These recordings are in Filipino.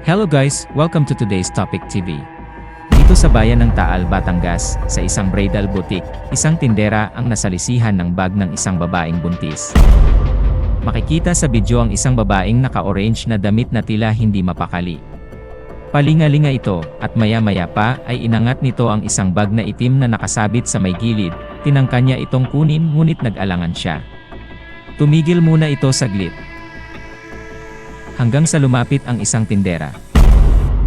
Hello guys, welcome to today's Topic TV. Dito sa bayan ng Taal, Batangas, sa isang bridal boutique, isang tindera ang nasalisihan ng bag ng isang babaeng buntis. Makikita sa video ang isang babaeng naka-orange na damit na tila hindi mapakali. Palingalinga ito, at maya-maya pa ay inangat nito ang isang bag na itim na nakasabit sa may gilid. Tinangka niya itong kunin ngunit nag-alangan siya. Tumigil muna ito saglit. Hanggang sa lumapit ang isang tindera.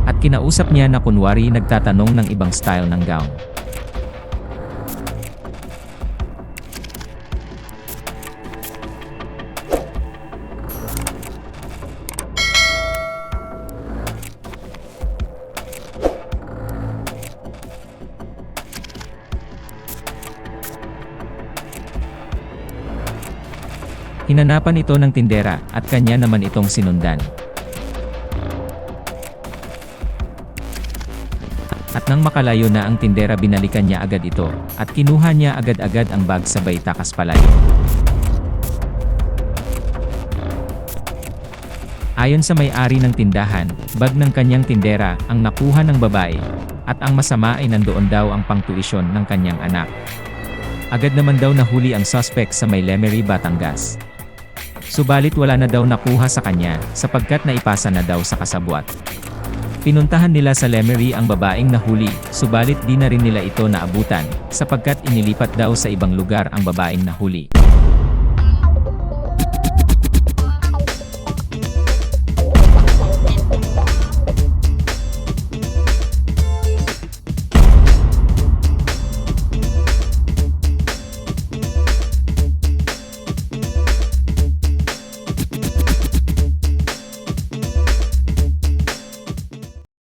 At kinausap niya na kunwari nagtatanong ng ibang style ng gown. Hinanapan ito ng tindera, at kanya naman itong sinundan. At nang makalayo na ang tindera, binalikan niya agad ito, at kinuha niya agad-agad ang bag sabay takas palayo. Ayon sa may-ari ng tindahan, bag ng kanyang tindera ang nakuha ng babae, at ang masama ay nandoon daw ang pangtuisyon ng kanyang anak. Agad naman daw nahuli ang suspect sa may Lemery, Batangas. Subalit wala na daw nakuha sa kanya, sapagkat naipasa na daw sa kasabwat. Pinuntahan nila sa Lemery ang babaeng nahuli, subalit di na rin nila ito naabutan, sapagkat inilipat daw sa ibang lugar ang babaeng nahuli.